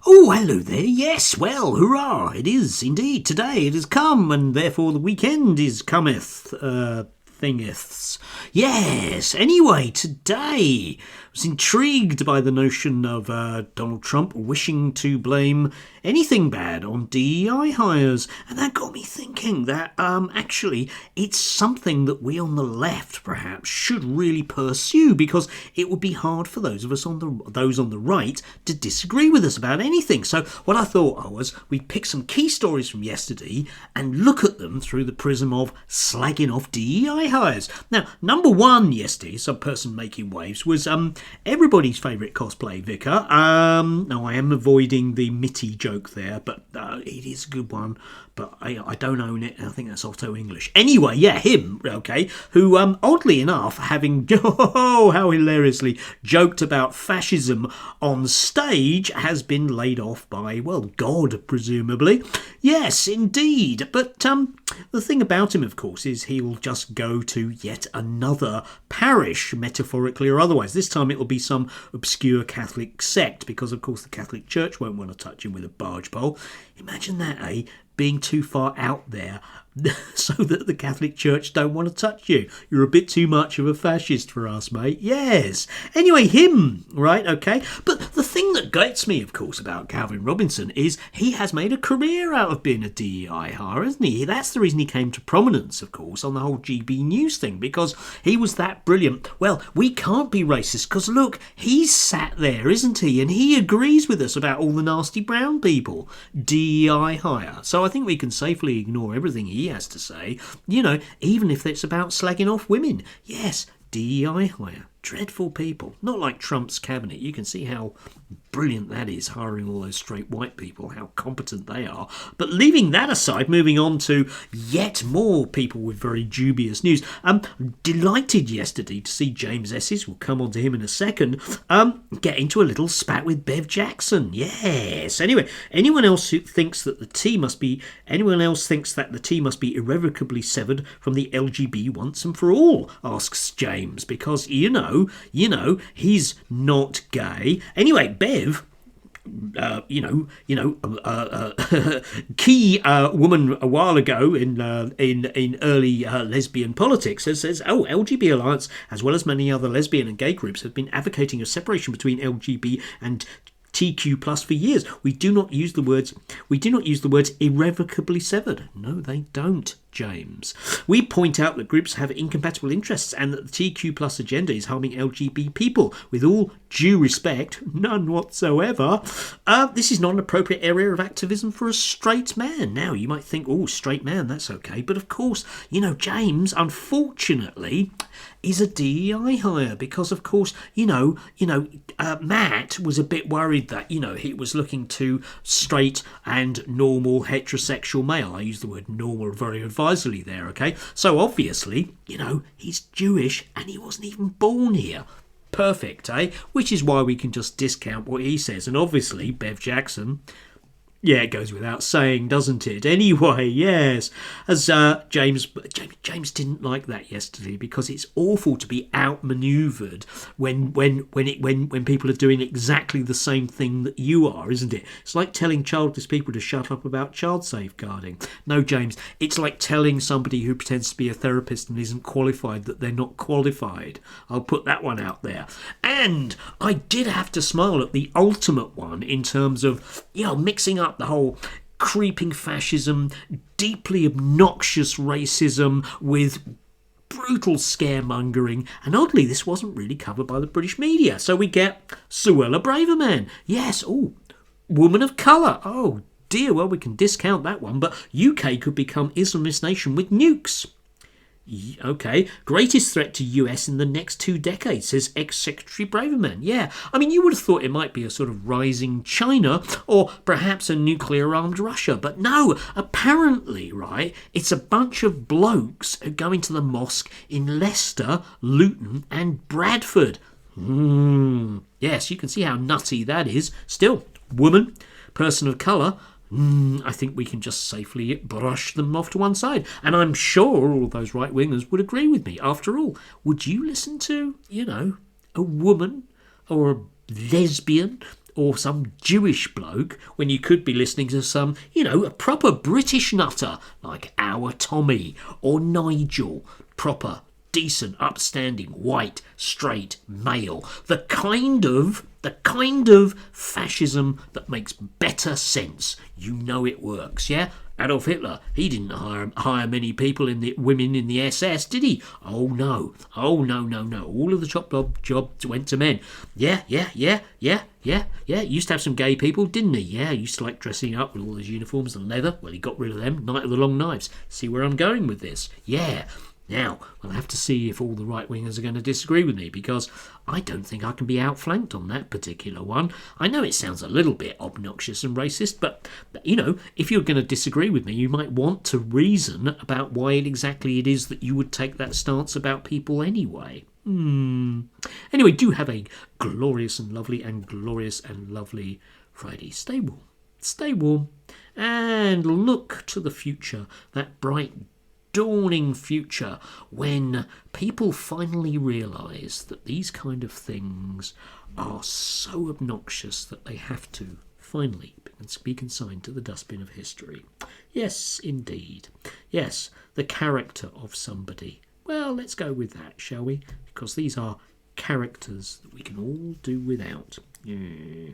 Oh, hello there. Yes, well, hurrah. It is indeed. Today it has come, and therefore the weekend is cometh. Thingeths. Yes, anyway, today I was intrigued by the notion of Donald Trump wishing to blame anything bad on DEI hires, and that got me thinking that actually it's something that we on the left perhaps should really pursue, because it would be hard for those on the right to disagree with us about anything. So what I thought was we'd pick some key stories from yesterday and look at them through the prism of slagging off DEI hires. Now, number one yesterday, some person making waves, was everybody's favourite cosplay vicar. Now, I am avoiding the Mitty joke there, but it is a good one. But I don't own it, and I think that's Otto English. Anyway, yeah, him, okay, who, oddly enough, having, how hilariously joked about fascism on stage, has been laid off by, well, God, presumably. Yes, indeed. But the thing about him, of course, is he'll just go to yet another parish, metaphorically or otherwise. This time it'll be some obscure Catholic sect, because, of course, the Catholic Church won't want to touch him with a barge pole. Imagine that, eh? Being too far out there so that the Catholic Church don't want to touch you. You're a bit too much of a fascist for us, mate. Yes. Anyway, him, right, okay. But the thing that gets me, of course, about Calvin Robinson is he has made a career out of being a DEI hire, hasn't he? That's the reason he came to prominence, of course, on the whole GB News thing, because he was that brilliant. Well, we can't be racist because, look, he's sat there, isn't he? And he agrees with us about all the nasty brown people. DEI hire. So I think we can safely ignore everything he has to say, even if it's about slagging off women. Yes, DEI hire. Dreadful people. Not like Trump's cabinet. You can see how brilliant that is, hiring all those straight white people, how competent they are. But leaving that aside, moving on to yet more people with very dubious news. Delighted yesterday to see James Esses, we'll come on to him in a second, get into a little spat with Bev Jackson. Yes. Anyway, anyone else thinks that the T must be irrevocably severed from the LGB once and for all? Asks James, because he's not gay. Anyway, Bev, key woman a while ago in early lesbian politics says, LGB Alliance, as well as many other lesbian and gay groups, have been advocating a separation between LGB and TQ plus for years. We do not use the words irrevocably severed. No, they don't, James. We point out that groups have incompatible interests and that the TQ plus agenda is harming LGBT people. With all due respect, none whatsoever. This is not an appropriate area of activism for a straight man. Now, you might think, straight man, that's okay. But of course, James, unfortunately, is a DEI hire because, of course, Matt was a bit worried that, he was looking too straight and normal heterosexual male. I use the word normal very advisedly there, okay? So obviously, he's Jewish and he wasn't even born here. Perfect, eh? Which is why we can just discount what he says. And obviously, Bev Jackson, yeah, it goes without saying, doesn't it? Anyway, yes, as James didn't like that yesterday, because it's awful to be outmanoeuvred when people are doing exactly the same thing that you are, isn't it? It's like telling childless people to shut up about child safeguarding. No, James, it's like telling somebody who pretends to be a therapist and isn't qualified that they're not qualified. I'll put that one out there. And I did have to smile at the ultimate one in terms of, mixing up the whole creeping fascism, deeply obnoxious racism with brutal scaremongering, and oddly this wasn't really covered by the British media. So we get Suella Braverman. Yes, woman of colour. Oh dear, well, we can discount that one, but UK could become Islamist nation with nukes. Okay, greatest threat to US in the next 2 decades, says ex-Secretary Braverman. Yeah, I mean, you would have thought it might be a sort of rising China or perhaps a nuclear-armed Russia, but no, apparently, right, it's a bunch of blokes going to the mosque in Leicester, Luton and Bradford. Yes, you can see how nutty that is. Still, woman, person of colour, I think we can just safely brush them off to one side. And I'm sure all of those right-wingers would agree with me. After all, would you listen to, a woman or a lesbian or some Jewish bloke when you could be listening to some, a proper British nutter like our Tommy or Nigel, proper, decent, upstanding, white, straight, male. The kind of fascism that makes better sense. You know it works, yeah? Adolf Hitler, he didn't hire many women in the SS, did he? Oh no. All of the top jobs went to men. Yeah. Used to have some gay people, didn't he? Yeah, used to like dressing up with all those uniforms and leather. Well, he got rid of them. Night of the Long Knives. See where I'm going with this? Yeah. Now, we'll have to see if all the right-wingers are going to disagree with me, because I don't think I can be outflanked on that particular one. I know it sounds a little bit obnoxious and racist, but if you're going to disagree with me, you might want to reason about why exactly it is that you would take that stance about people anyway. Anyway, do have a glorious and lovely Friday. Stay warm, and look to the future, that bright dawning future when people finally realise that these kind of things are so obnoxious that they have to finally be consigned to the dustbin of history. Yes, indeed. Yes, the character of somebody. Well, let's go with that, shall we? Because these are characters that we can all do without. Yeah.